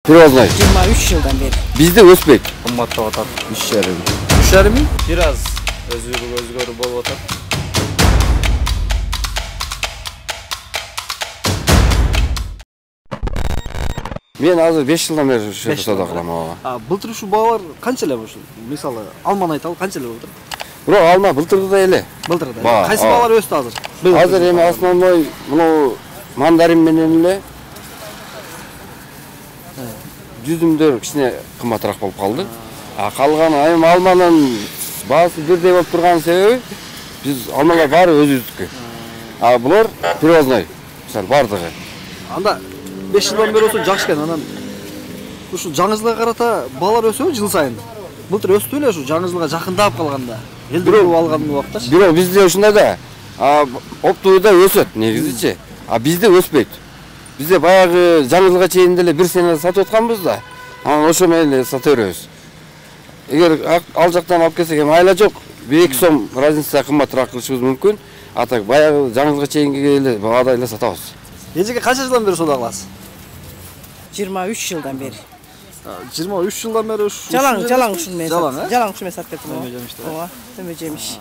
Привозной. 23 yıldan beri. Bizde өспейт. Кымбаттап атат. 3,5. 3,5 миң? Бир аз өзгөрүү болуп атат. Мен азыр 5 жылдан бeri ушул жерде соода кылам. ооба. Былтыр ушу баалар канча эле ушул? Мисалы, алманы айталы канча эле былтыр? Бирок алма былтыргыдай эле. Былтыр да. Ба, Кайсы ооба. баалар өстү азыр? Азыр эми основной мына мандарин менен эле жүзүмдөр кичине кымбатыраак болуп калды. А калган айым алманын баасы бирдей болуп турган себеби биз алмалар баары өзүбүздүкү. А булар привозной. Мисалы бардыгы. Анда 5 жылдан бери болсо жакшы экен. Анан ушул жаңы жылга карата баалар өсөбү жыл сайын? Былтыр өстү эле ушу жаңы жылга жакындап калганда. Элдер көп алган убактачы. Бирок бизде ушундай да. Оптовыйда өсөт негизичи. А бизде өспөйт. Бизде баягы жаңы жылга чейин деле бир сенада сатып атканбыз да. Анан ошо менен сата беребиз. Эгер ал жактан алып келсек эми айла жок. 1-2 сом разница кымбатыраак кылышыбыз мүмкүн. А так баягы жаңы жылга чейинки эле баада эле сатабыз. Эжеге канча жылдан бери соода кыласыз? 23 yıldan beri. 23 жылдан бери ушу. Жалаң ушун менен. Жалаң, Жалаң ушун менен сатып кеттим. Жемишти. Ооба, жемиш.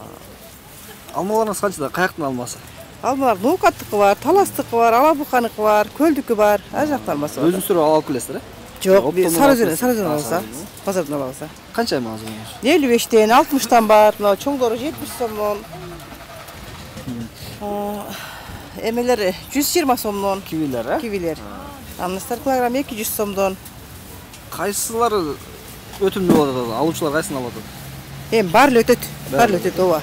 Алмаларыңыз канчада? Каяктын алмасы? Алмалар Ноокаттыкы бар, Таластыкы бар, Алабуканыкы бар, Көлдүкү бар. Ар жактан алмасы бар. Өзүңүздөр алып келесиздер, э? Жок, Сарыөзөн алса, базардан алса. Канча эми азыр? 55тен, 60тан бар, мына чоңдору 70 сомдон. Эмелер 120 сомдон. Кивилер, э? Кивилер. Аныстар килограмм 200 сомдон. Кайсылары өтүмдүү болот атат? Алуучулар кайсын алып атат? Эми баары эле өтөт, ооба.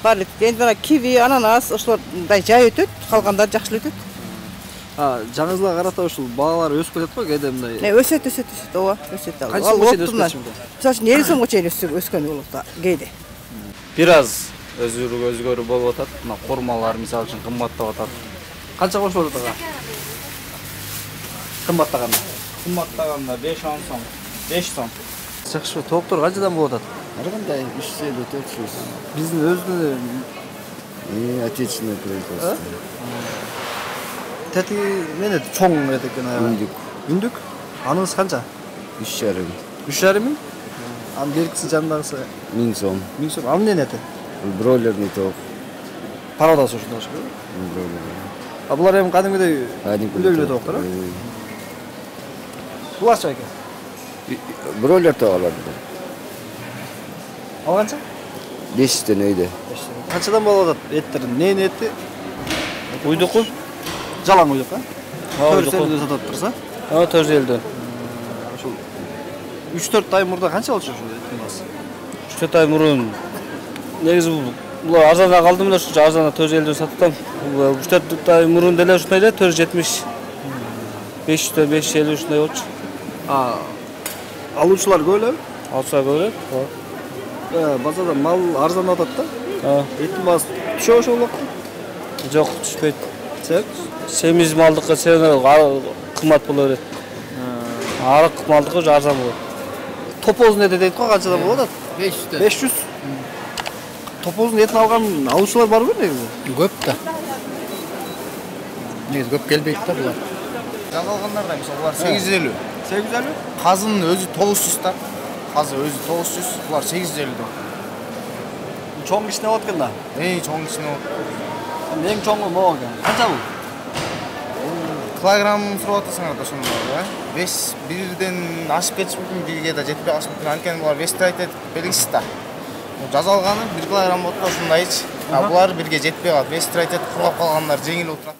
Баары эле. Эми мына киви, ананас, ошолордай жай өтөт, калгандары жакшы эле өтөт. Жаңы жылга карата ушул баалар өсүп кетет го кээде мындай. Өсөт, ооба, өсөт. Канча сомго чейин өсүп кетчү? Мисалы үчүн 50 сомго чейин өскөн болот кээде. Бир аз өзгөрүү болуп атат. Мына кормалар мисалы үчүн кымбаттап атат. Канча кошуп атат ага? Кымбаттаганда. Кымбаттаганда 5-10 сом, 5 сом. Жакшы, тооктор канчадан болуп атат? Ар кандай 350-400. Биздин өзүнүн Отечественное производство. тети менен чоң эт экен аябай. Үндүк. Үндүк? Аныңыз канча? 3,5. 3,5 миң? Анын беркиси жандагысы 1000 сом. 1000 сом. Ал эмне эти? Бройлерный ток. Пародасы ушундай болуш керек. Бройлер. Булар эми кадимгидей үлөлүү тооктор, э? Буларчы экен. Бройлер ток алады. Ал канча? 500 өйдө. Канчадан болуп атат эттер? Эмненин эти? Уйдуку? Жалаң уйдук, а? Уйдуку. 450 сатып турса? 450. Ошол 3-4 ай мурда канча болчу ушул эттин баасы? 3 ай мурун негизи бул арзанда калдым эле, ушу арзанда 450 саттым. 3-4 ай мурун деле ушундай эле 470. 500 550 ушундай болчу. Алуучулар көп элеби? Алса көп эле. Базарда мал арзандап атат да. Эттин баасы түшө ошол убакта? Жок, түшпөйт. Себеп? Семиз малдыкка кымбат боло берет. Арык малдыкы уже арзан болот. Топоздун эти дейт го, канчадан болуп атат? 500. 500. Топоздун этин алган алуучулар барбы негизи? Көп да. Негизи көп келбейт да булар. Жазалгандарда мисалы булар 850. 850? Казынын өзү 900 да. Казы өзү 900, булар 850 да. Чоң кичине болот экен да. Чоң кичине болот. Эң чоңу могу экен. Канча бул? Килограмм сурап атасыңар да ошону, э? 1ден ашып кетиш мүмкүн, бирге да жетпей калышы мүмкүн. Анткени булар вестрайт этип белгисиз да. Жазалганы 1 килограмм болот да ошондайчы. Булар бирге жетпей калат. Вестрайт этип кургап калгандар жеңил отурат.